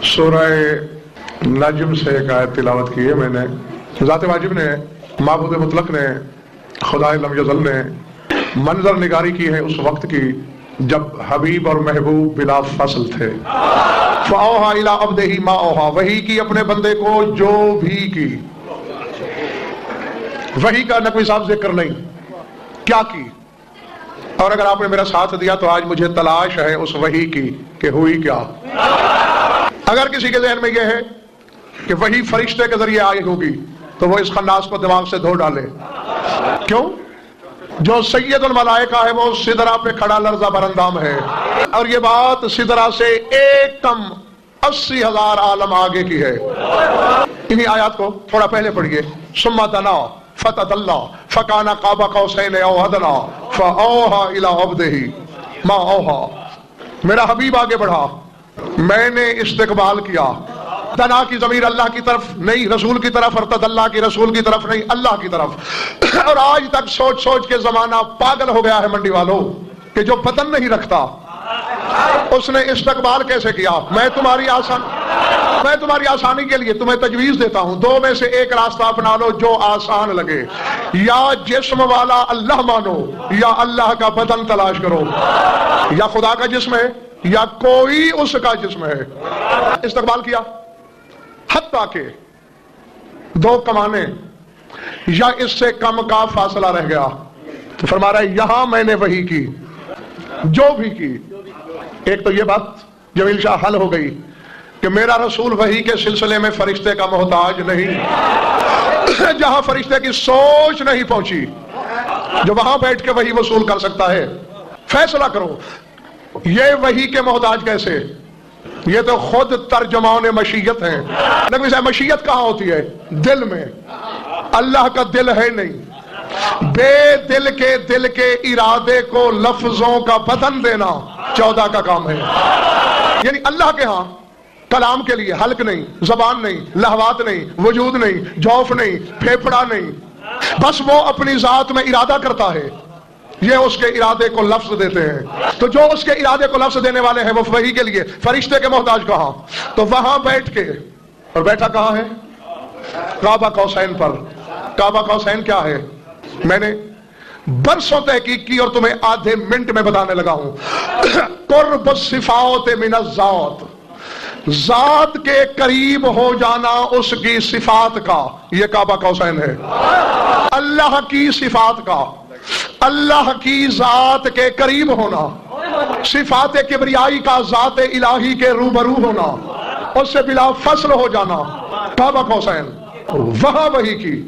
سورہ نجم سے ایک آیت تلاوت کی ہے میں نے. ذات واجب نے، معبود مطلق نے، خدائے لم یزل نے منظر نگاری کی ہے اس وقت کی جب حبیب اور محبوب بلا فصل تھے. فَأَوْحَىٰ إِلَىٰ عَبْدِهِ مَا أَوْحَىٰ، وحی کی اپنے بندے کو جو بھی کی. وحی کا نقوی صاحب ذکر نہیں، کیا کی. اور اگر آپ نے میرا ساتھ دیا تو آج مجھے تلاش ہے اس وحی کی کہ ہوئی کیا. اگر کسی کے ذہن میں یہ ہے کہ وحی فرشتے کے ذریعے آئی ہوگی تو وہ اس خناس کو دماغ سے دھو ڈالے. کیوں؟ جو سید الملائکہ ہے وہ سدرہ پہ کھڑا لرزہ برندام ہے، اور یہ بات سدرہ سے ایک کم 80,000 عالم آگے کی ہے. انہی آیات کو تھوڑا پہلے پڑھیے. ثم دنا فتدلی فکان قاب قوسین او ادنی فاوحی الی عبدہ ما اوحی. میرا حبیب آگے بڑھا، میں نے استقبال کیا. دنا کی ضمیر اللہ کی طرف نہیں، رسول کی طرف، اور تدلی کی رسول کی طرف نہیں، اللہ کی طرف. اور آج تک سوچ سوچ کے زمانہ پاگل ہو گیا ہے منڈی والوں کہ جو بدن نہیں رکھتا اس نے استقبال کیسے کیا. میں تمہاری آسانی کے لیے تمہیں تجویز دیتا ہوں، دو میں سے ایک راستہ اپنا لو جو آسان لگے. یا جسم والا اللہ مانو یا اللہ کا بدن تلاش کرو. یا خدا کا جسم ہے یا کوئی اس کا جسم ہے. استقبال کیا حتیٰ کہ دو کمانے یا اس سے کم کا فاصلہ رہ گیا تو فرما رہا ہے یہاں میں نے وحی کی جو بھی کی. ایک تو یہ بات جمیل شاہ حل ہو گئی کہ میرا رسول وحی کے سلسلے میں فرشتے کا محتاج نہیں. جہاں فرشتے کی سوچ نہیں پہنچی جو وہاں بیٹھ کے وحی وصول کر سکتا ہے. فیصلہ کرو یہ وحی کے محتاج کیسے؟ یہ تو خود ترجمان مشیت ہیں. نبی صاحب مشیت کہاں ہوتی ہے؟ دل میں. اللہ کا دل ہے نہیں. بے دل کے ارادے کو لفظوں کا بدن دینا 14 کا کام ہے. یعنی اللہ کے ہاں کلام کے لیے حلق نہیں، زبان نہیں، لہوات نہیں، وجود نہیں، جوف نہیں، پھیپڑا نہیں، بس وہ اپنی ذات میں ارادہ کرتا ہے. یہ اس کے ارادے کو لفظ دیتے ہیں. تو جو اس کے ارادے کو لفظ دینے والے ہیں وہ وحی کے لیے فرشتے کے محتاج کہاں؟ تو وہاں بیٹھ کے، اور بیٹھا کہاں ہے؟ کعبہ قوسین پر. کعبہ قوسین کیا ہے؟ میں نے برسوں تحقیق کی اور تمہیں آدھے منٹ میں بتانے لگا ہوں. قرب الصفات من الذات، ذات کے قریب ہو جانا اس کی صفات کا، یہ کعبہ قوسین ہے. اللہ کی صفات کا، اللہ کی ذات کے قریب ہونا، صفات کبریائی کا ذات الہی کے روبرو ہونا، اس سے بلا فصل ہو جانا، کعبہ قوسین. وہاں وحی کی.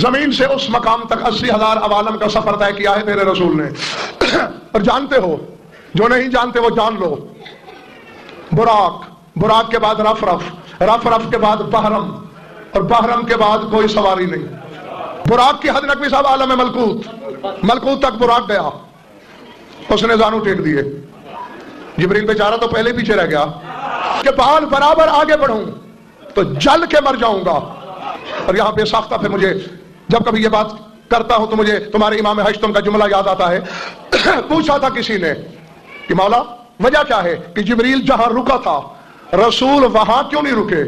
زمین سے اس مقام تک 80,000 عوالم کا سفر طے کیا ہے تیرے رسول نے. اور جانتے ہو، جو نہیں جانتے وہ جان لو. براق کے بعد رف کے بعد بحرم، اور بحرم کے بعد کوئی سواری نہیں. براق کی حد نقوی صاحب عالم ملکوت تک براق گیا، اس نے زانو ٹیک دیے. جبریل بیچارہ تو پہلے پیچھے رہ گیا کہ بال برابر آگے بڑھوں تو جل کے مر جاؤں گا. اور یہاں بے ساختہ پھر مجھے جب کبھی یہ بات کرتا ہوں تو مجھے تمہارے امام ہشتم کا جملہ یاد آتا ہے. پوچھا تھا کسی نے کہ مولا وجہ کیا ہے کہ جبریل جہاں رکا تھا رسول وہاں کیوں نہیں رکے؟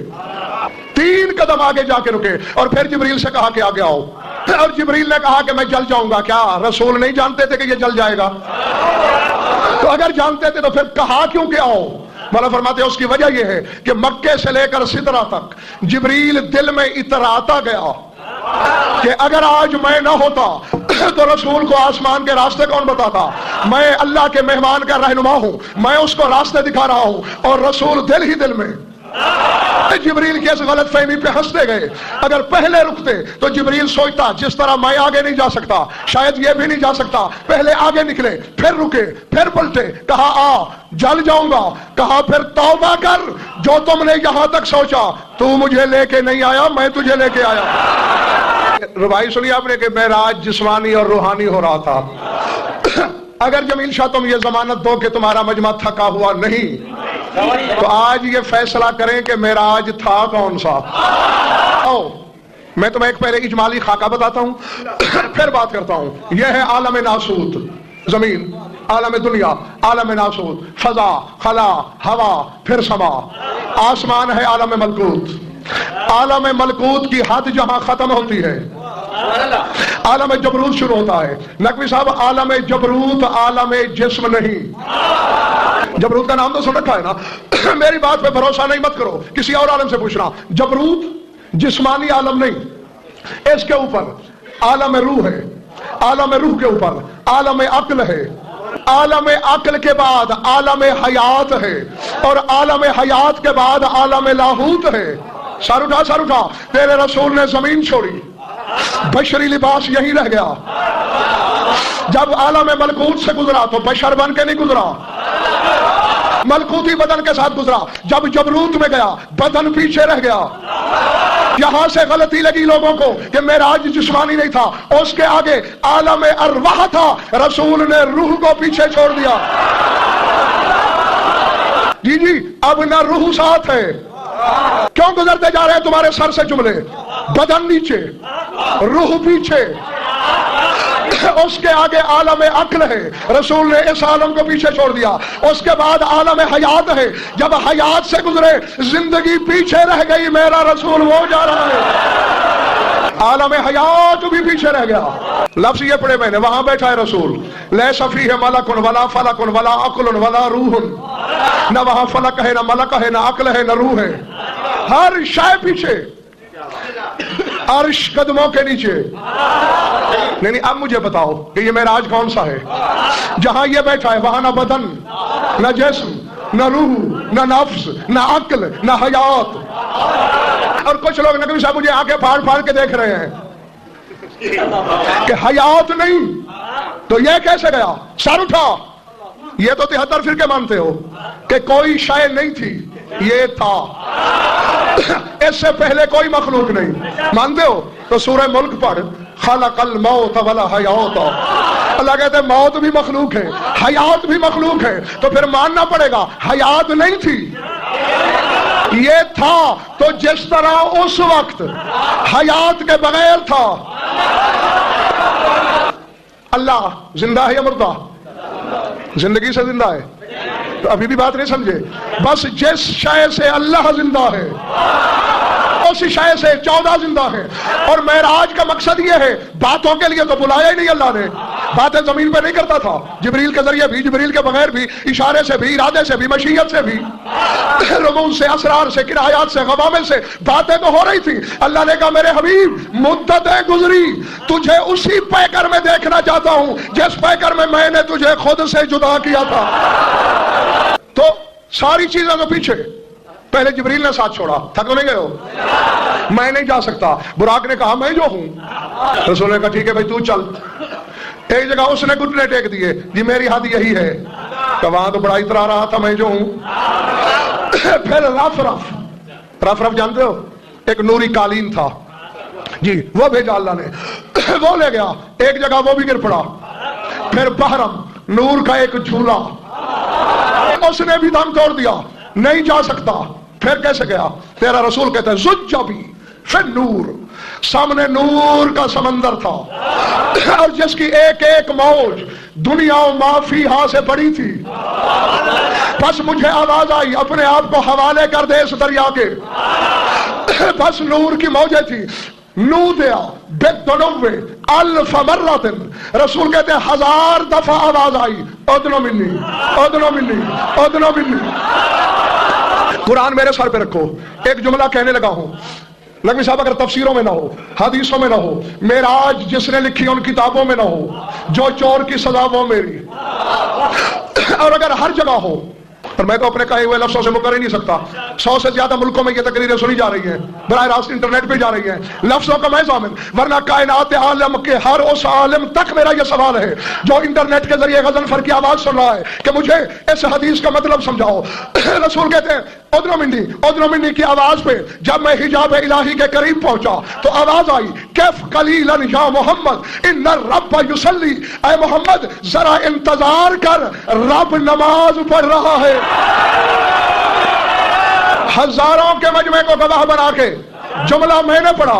3 قدم آگے جا کے رکے اور پھر جبریل سے کہا کہ آگے آؤ. اور جبریل نے کہا کہ میں جل جاؤں گا. کیا رسول نہیں جانتے تھے کہ یہ جل جائے گا؟ تو اگر جانتے تھے تو پھر کہا کیوں کہ آؤ؟ مولا فرماتے ہیں اس کی وجہ یہ ہے کہ مکے سے لے کر سدرہ تک جبریل دل میں اتراتا گیا کہ اگر آج میں نہ ہوتا تو رسول کو آسمان کے راستے کون بتاتا؟ میں اللہ کے مہمان کا رہنما ہوں، میں اس کو راستے دکھا رہا ہوں، اور رسول دل ہی دل میں. جبریل کی اس غلط فہمی پہ ہنستے گئے. اگر پہلے رکتے تو جبریل سوچتا جس طرح میں آگے نہیں جا سکتا شاید یہ بھی نہیں جا سکتا. پہلے آگے نکلے، پھر رکے، پھر پلٹے، کہا آ جل جاؤں گا. کہا پھر توبہ کر، جو تم نے یہاں تک سوچا تو مجھے لے کے نہیں آیا، میں تجھے لے کے آیا. روایت سنی آپ نے کہ معراج جسمانی اور روحانی ہو رہا تھا. اگر جمیل شاہ تم یہ ضمانت دو کہ تمہارا مجمع تھکا ہوا نہیں تو آج یہ فیصلہ کریں کہ معراج تھا کون سا. میں تمہیں ایک پہلے اجمالی خاکہ بتاتا ہوں پھر بات کرتا ہوں. یہ ہے عالم ناسوت، زمین. عالم دنیا، عالم ناسوت، فضا، خلا، ہوا، پھر سما، آسمان ہے عالم ملکوت۔ عالم ملکوت کی حد جہاں ختم ہوتی ہے عالم جبروت شروع ہوتا ہے۔ نقوی صاحب عالم جبروت عالم جسم نہیں۔ جبروت کا نام تو سن رکھا ہے نا، میری بات پہ بھروسہ نہیں مت کرو، کسی اور عالم سے پوچھنا۔ جبروت جسمانی عالم نہیں، اس کے اوپر عالم روح ہے، عالم روح کے اوپر عالم عقل ہے، عالم عقل کے بعد عالم حیات ہے، اور عالم حیات کے بعد عالم لاہوت ہے۔ سر اٹھا سر اٹھا، تیرے رسول نے زمین چھوڑی، بشری لباس یہی رہ گیا۔ جب عالم ملکوت سے گزرا تو بشر بن کے نہیں گزرا، ملکوتی بدن کے ساتھ گزرا۔ جب جبروت میں گیا بدن پیچھے رہ گیا۔ یہاں سے غلطی لگی لوگوں کو کہ معراج جسمانی نہیں تھا، اس کے آگے عالم ارواح تھا، رسول نے روح کو پیچھے چھوڑ دیا۔ جی جی اب نہ روح ساتھ ہے۔ کیوں گزرتے جا رہے ہیں تمہارے سر سے جملے؟ بدن نیچے، روح پیچھے، اس کے آگے عالم عقل ہے، رسول نے اس عالم کو پیچھے چھوڑ دیا۔ اس کے بعد عالم حیات ہے، جب حیات سے گزرے زندگی پیچھے رہ گئی، میرا رسول وہ جا رہا ہے، عالم حیات بھی پیچھے رہ گیا۔ لفظ یہ پڑھے میں نے، وہاں بیٹھا ہے رسول، لیس فیہ ملک ولا فلک ولا عقل ولا روح، نہ وہاں فلک ہے، نہ ملک ہے، نہ عقل ہے، نہ روح ہے، ہر شے پیچھے، عرش قدموں کے نیچے۔ نہیں اب مجھے بتاؤ کہ یہ معراج کون سا ہے؟ جہاں یہ بیٹھا ہے وہاں نہ بدن، نہ جسم، نہ روح، نہ نفس، نہ عقل، نہ حیات۔ اور کچھ لوگ نقوی صاحب مجھے آنکھیں پھاڑ پھاڑ کے دیکھ رہے ہیں کہ حیات نہیں تو یہ کیسے گیا؟ سر اٹھا، یہ تو 73 فرقے مانتے ہو کہ کوئی شے نہیں تھی، یہ تھا، اس سے پہلے کوئی مخلوق نہیں، مانتے ہو؟ تو سورہ ملک پڑھ، خلق الموت والحیات، اللہ کہتے ہیں موت بھی مخلوق ہے، حیات بھی مخلوق ہے، تو پھر ماننا پڑے گا حیات نہیں تھی، یہ تھا۔ تو جس طرح اس وقت حیات کے بغیر تھا، اللہ زندہ ہے یا مردہ؟ زندگی سے زندہ ہے، تو ابھی بھی بات نہیں سمجھے؟ بس جس شے سے اللہ زندہ ہے اسی شے سے 14 زندہ ہے۔ اور معراج کا مقصد یہ ہے، باتوں کے لیے تو بلایا ہی نہیں اللہ نے، باتیں زمین پہ نہیں کرتا تھا، جبریل کے ذریعے بھی، جبریل کے بغیر بھی، اشارے سے بھی، ارادے سے بھی، مشیت سے بھی، رموز سے، اسرار سے، کنایات سے، غوامل سے باتیں تو ہو رہی تھی۔ اللہ نے کہا میرے حبیب مدتیں گزری، تجھے اسی پیکر میں دیکھنا چاہتا ہوں جس پیکر میں نے تجھے خود سے جدا کیا تھا۔ تو ساری چیزیں تو پیچھے، پہلے جبریل نے ساتھ چھوڑا، تھک نہیں گئے ہو؟ میں نہیں جا سکتا، براق نے کہا میں جو ہوں، رسول نے کہا ٹھیک ہے بھائی تو چل۔ ایک جگہ اس نے گھٹنے ٹیک دیے، جی میری حد یہی ہے، کہ وہاں تو بڑا اترا رہا تھا میں جو ہوں۔ پھر رف رف جانتے ہو، ایک نوری قالین تھا جی، وہ بھیجا اللہ نے، وہ لے گیا، ایک جگہ وہ بھی گر پڑا۔ پھر بحرم نور کا ایک جھولا، اس نے بھی دم توڑ دیا، نہیں جا سکتا۔ پھر کیسے گیا؟ تیرا رسول کہتا ہے زجبی پھر نور، سامنے نور کا سمندر تھا، اور جس کی ایک ایک موج دنیا و ما فیہا سے بڑی تھی۔ بس مجھے آواز آئی اپنے آپ کو حوالے کر دے اس دریا کے، بس نور کی موجیں تھی۔ نودیا بالدنو الف مرۃ، رسول کہتے ہیں 1000 دفعہ آواز آئی، ادنو منی ادنو منی ادنو منی۔ قرآن میرے سر پہ رکھو، ایک جملہ کہنے لگا ہوں، نقوی صاحب اگر تفسیروں میں نہ ہو، حدیثوں میں نہ ہو، معراج جس نے لکھی ان کتابوں میں نہ ہو، جو چور کی سزا وہ میری، اور اگر ہر جگہ ہو، اور میں تو اپنے کہے ہوئے لفظوں سے مکر ہی نہیں سکتا، 100 سے زیادہ ملکوں میں یہ تقریریں سنی جا رہی ہیں، براہ راست انٹرنیٹ پہ جا رہی ہیں، لفظوں کا میں ضامن، ورنہ کائنات عالم کے ہر اس عالم تک میرا یہ سوال ہے جو انٹرنیٹ کے ذریعے غضنفر کی آواز سن رہا ہے کہ مجھے اس حدیث کا مطلب سمجھاؤ۔ رسول کہتے ہیں ادنو منی کی آواز پہ جب میں حجاب الہی کے قریب پہنچا تو آواز آئی، کیف قلیلا یا محمد ان الرب یصلی، اے محمد ذرا انتظار کر، رب نماز پڑھ رہا ہے۔ ہزاروں کے مجمع کو گواہ بنا کے جملہ میں نے پڑھا،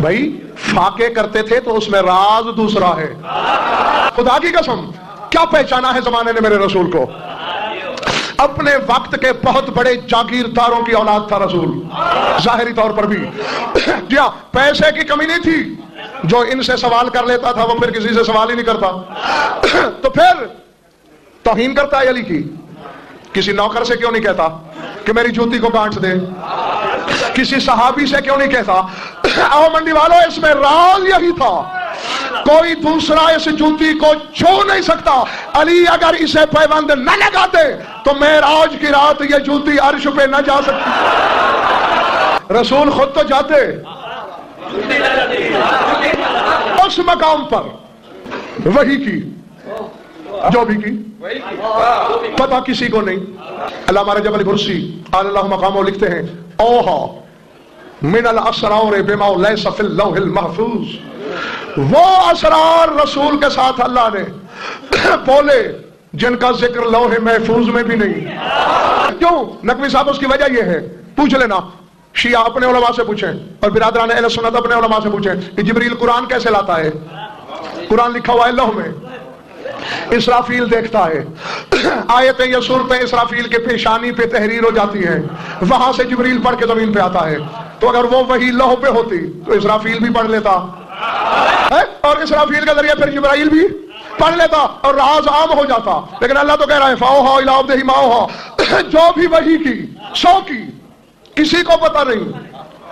بھائی فاقے کرتے تھے تو اس میں راز دوسرا ہے. خدا کی قسم کیا پہچانا ہے زمانے نے میرے رسول کو. اپنے وقت کے بہت بڑے جاگیرداروں کی اولاد تھا رسول, ظاہری طور پر بھی. کیا پیسے کی کمی نہیں تھی؟ جو ان سے سوال کر لیتا تھا وہ پھر کسی سے سوال ہی نہیں کرتا. تو پھر توہین کرتا ہے علی کی. کسی نوکر سے کیوں نہیں کہتا کہ میری جوتی کو گانٹھ دے؟ کسی صحابی سے کیوں نہیں کہتا؟ آؤ منڈی والوں, اس میں راز یہی تھا, کوئی دوسرا اس جوتی کو چھو نہیں سکتا. علی اگر اسے پیوند نہ لگاتے تو معراج کی رات یہ جوتی عرش پہ نہ جا سکتی. رسول خود تو جاتے اس مقام پر وہی کی جو بھی کی, پتہ کسی کو نہیں. علامہ رجب البرسی اللہ مقامہ لکھتے ہیں اوہا من الاسرار بما لیس فی اللوح المحفوظ. وہ اسرار رسول کے ساتھ اللہ نے بولے جن کا ذکر لوح محفوظ میں بھی نہیں. کیوں نقوی صاحب؟ اس کی وجہ یہ ہے, پوچھ لینا, شیعہ اپنے علماء سے پوچھیں اور برادران اہل سنت اپنے علماء سے پوچھیں کہ جبریل قرآن کیسے لاتا ہے؟ قرآن لکھا ہوا ہے لوح میں, اسرافیل دیکھتا ہے, آیتیں یا صورتیں اسرافیل کے پیشانی پہ تحریر ہو جاتی ہیں, وہاں سے جبریل پڑھ کے زمین پہ آتا ہے. تو اگر وہ وہی لوح پہ ہوتی تو اسرافیل بھی پڑھ لیتا اور اسرافیل کے ذریعے پھر جبرائیل بھی پڑھ لیتا اور راز عام ہو جاتا. لیکن اللہ تو کہہ رہا ہے فاوحا الی عبدہ ما اوحا, جو بھی وحی کی سو کی, کسی کو پتہ نہیں.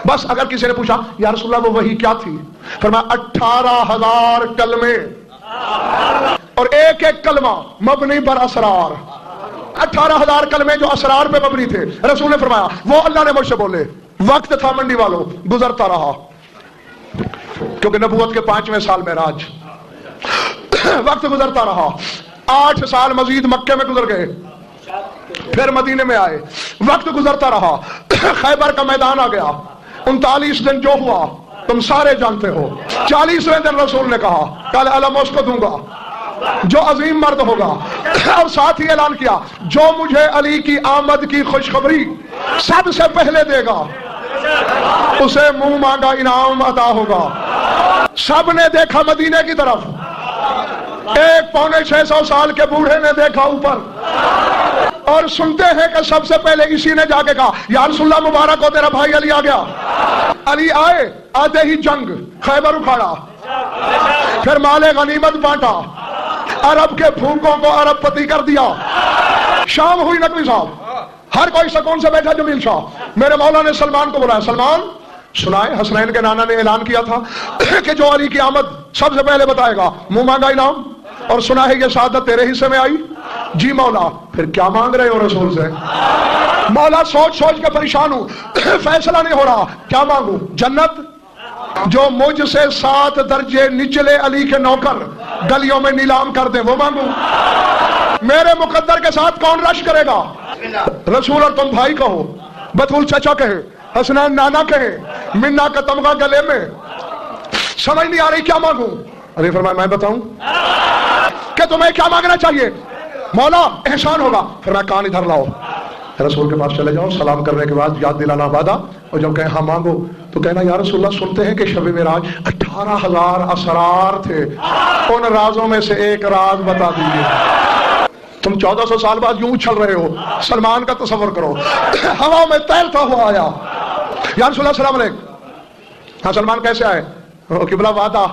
بس اگر کسی نے پوچھا یا رسول اللہ وہ وحی کیا تھی؟ فرمایا 18,000 کلمے اور ایک ایک کلمہ مبنی بر اسرار. 18,000 کلمے جو اسرار پہ مبنی تھے. رسول نے فرمایا وہ اللہ نے مجھ سے بولے. وقت تھا منڈی والوں, گزرتا رہا کیونکہ نبوت کے 5ویں سال معراج, وقت گزرتا رہا. 8 سال مزید مکے میں گزر گئے, پھر مدینے میں آئے, وقت گزرتا رہا. خیبر کا میدان آ گیا, 39 دن جو ہوا تم سارے جانتے ہو. 40ویں دن رسول نے کہا کل علم اس کو دوں گا جو عظیم مرد ہوگا, اور ساتھ ہی اعلان کیا جو مجھے علی کی آمد کی خوشخبری سب سے پہلے دے گا اسے منہ مانگا انعام عطا ہوگا. سب نے دیکھا مدینے کی طرف, 1.25 سال کے بوڑھے نے دیکھا اوپر, اور سنتے ہیں کہ سب سے پہلے اسی نے جا کے کہا یا رسول اللہ مبارک ہو تیرا بھائی علی آ گیا. علی آئے, آتے ہی جنگ, خیبر اکھاڑا, پھر مال غنیمت بانٹا, عرب کے بھوکوں کو عرب پتی کر دیا. شام ہوئی نقوی صاحب, ہر کوئی سکون سے بیٹھا. جمیل شاہ میرے مولا نے سلمان کو بلایا, سلمان سنائے حسنین کے نانا نے اعلان کیا تھا کہ جو علی کی آمد سب سے پہلے بتائے گا منہ مانگا انعام, اور سنا ہے یہ سعادت تیرے حصے میں آئی. جی مولا. پھر کیا مانگ رہے ہو رسول سے؟ مولا سوچ سوچ کے پریشان ہوں, فیصلہ نہیں ہو رہا, کیا مانگوں؟ جنت جو مجھ سے 7 درجے نچلے علی کے نوکر گلیوں میں نیلام کر دیں وہ مانگوں؟ میرے مقدر کے ساتھ کون رش کرے گا؟ رسول اور تم بھائی کہو, بطول چچا کہے, حسنین نانا کہے, منا کا تمغہ گلے میں, سمجھ نہیں آ رہی کیا مانگوں؟ علی فرمایا میں بتاؤں کہ تمہیں کیا مانگنا چاہیے؟ مولا احسان ہوگا. فرمایا کان ادھر لاؤ. رسول کے پاس چلے جاؤ, سلام کرنے کے بعد یاد دلانا وعدہ, اور جب کہیں ہاں مانگو تو کہنا یا رسول اللہ سنتے ہیں کہ شب معراج 18,000 اسرار تھے, ان رازوں میں سے ایک راز بتا دیجیے. تم 1400 سال بعد یوں اچھل رہے ہو. سلمان کا تصور کرو, ہوا میں تیرتا ہوا آیا, یا رسول اللہ السلام علیکم. ہاں سلمان کیسے آئے؟ قبلہ وعدہ.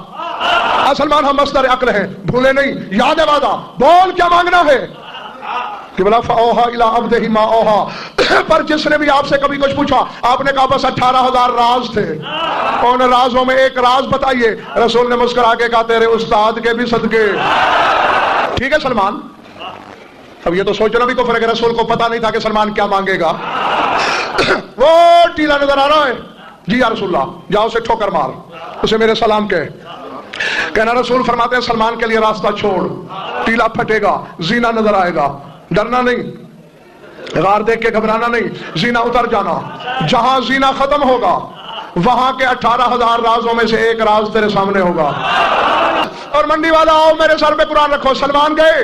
ہاں سلمان ہم مصدر عقل ہیں, بھولے نہیں, یاد ہے وعدہ, بول کیا مانگنا ہے؟ قبلہ فاوحا الی عبدہ ما اوحا. پر جس نے بھی آپ سے کبھی کچھ پوچھا آپ نے کہا بس 18,000 راز تھے, ان رازوں میں ایک راز بتائیے. رسول نے مسکرا کے کہا تیرے استاد کے بھی صدقے. ٹھیک ہے سلمان. اب یہ تو سوچنا بھی کفر ہے کہ رسول کو پتا نہیں تھا کہ سلمان کیا مانگے گا. وہ ٹیلا نظر آ رہا ہے, جی یا رسول اللہ جاؤ اسے ٹھوکر مار, اسے میرے سلام کہنا. رسول فرماتے ہیں سلمان کے لیے راستہ چھوڑ, ٹیلا پھٹے گا, زینہ نظر آئے گا, ڈرنا نہیں, غار دیکھ کے گھبرانا نہیں, زینہ اتر جانا. جہاں زینہ ختم ہوگا وہاں کے 18,000 رازوں میں سے ایک راز تیرے سامنے ہوگا. اور منڈی والا آؤ میرے سر پہ قرآن رکھو. سلمان گئے,